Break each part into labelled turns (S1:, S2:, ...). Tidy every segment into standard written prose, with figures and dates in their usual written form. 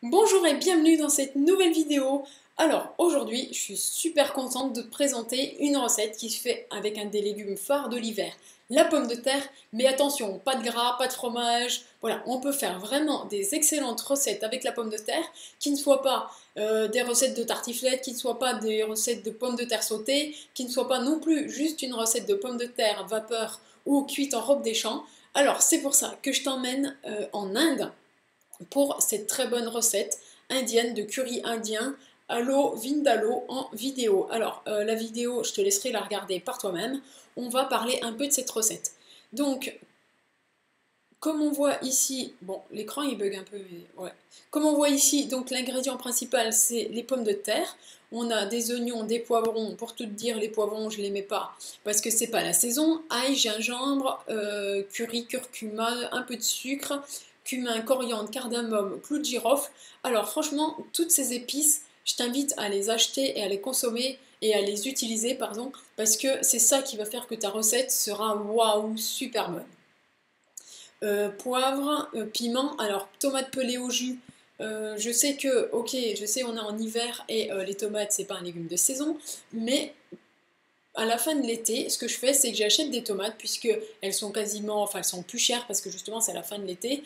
S1: Bonjour et bienvenue dans cette nouvelle vidéo. Alors aujourd'hui, je suis super contente de te présenter une recette qui se fait avec un des légumes phares de l'hiver, la pomme de terre. Mais attention, pas de gras, pas de fromage. Voilà, on peut faire vraiment des excellentes recettes avec la pomme de terre qui ne soient pas des recettes de tartiflette, qui ne soient pas des recettes de pommes de terre sautées, qui ne soient pas non plus juste une recette de pommes de terre vapeur ou cuite en robe des champs. Alors c'est pour ça que je t'emmène en Inde pour cette très bonne recette indienne de curry indien à l'eau vindaloo en vidéo. Alors la vidéo, je te laisserai la regarder par toi-même. On va parler un peu de cette recette. Donc, comme on voit ici, bon, l'écran il bug un peu, mais ouais. Comme on voit ici, donc l'ingrédient principal c'est les pommes de terre. On a des oignons, des poivrons. Pour tout te dire, les poivrons je les mets pas parce que c'est pas la saison. Ail, gingembre, curry, curcuma, un peu de sucre, cumin, coriandre, cardamome, clou de girofle. Alors franchement, toutes ces épices, je t'invite à les acheter et à les consommer et à les utiliser, pardon, parce que c'est ça qui va faire que ta recette sera waouh, super bonne. Poivre, piment, alors tomate pelée au jus. Je sais que, ok, je sais on est en hiver et les tomates c'est pas un légume de saison, mais à la fin de l'été, ce que je fais c'est que j'achète des tomates puisque elles sont quasiment, enfin elles sont plus chères parce que justement c'est la fin de l'été.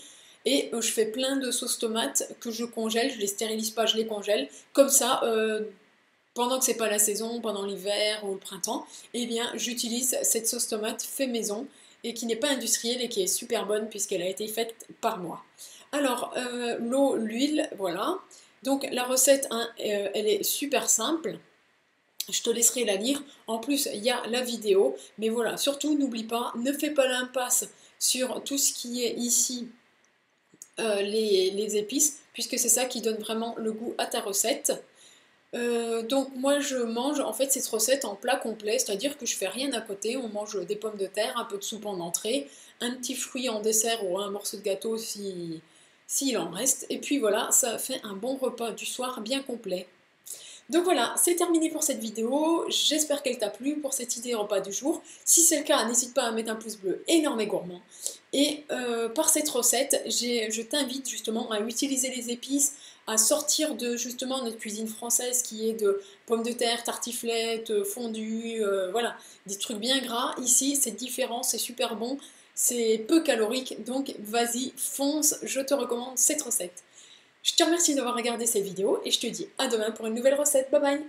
S1: Et je fais plein de sauces tomates que je congèle, je les stérilise pas, je les congèle. Comme ça, pendant que c'est pas la saison, pendant l'hiver ou le printemps, eh bien j'utilise cette sauce tomate fait maison et qui n'est pas industrielle et qui est super bonne puisqu'elle a été faite par moi. Alors l'eau, l'huile, voilà. Donc la recette, hein, elle est super simple. Je te laisserai la lire. En plus, il y a la vidéo. Mais voilà, surtout n'oublie pas, ne fais pas l'impasse sur tout ce qui est ici, les épices, puisque c'est ça qui donne vraiment le goût à ta recette. Donc moi je mange en fait cette recette en plat complet, c'est-à-dire que je fais rien à côté, on mange des pommes de terre, un peu de soupe en entrée, un petit fruit en dessert ou un morceau de gâteau si s'il en reste, et puis voilà, ça fait un bon repas du soir bien complet. Donc voilà, c'est terminé pour cette vidéo, j'espère qu'elle t'a plu pour cette idée repas du jour. Si c'est le cas, n'hésite pas à mettre un pouce bleu énorme et gourmand. Et par cette recette, je t'invite justement à utiliser les épices, à sortir de justement notre cuisine française qui est de pommes de terre, tartiflette, fondue, voilà, des trucs bien gras. Ici, c'est différent, c'est super bon, c'est peu calorique, donc vas-y, fonce, je te recommande cette recette. Je te remercie d'avoir regardé cette vidéo et je te dis à demain pour une nouvelle recette. Bye bye!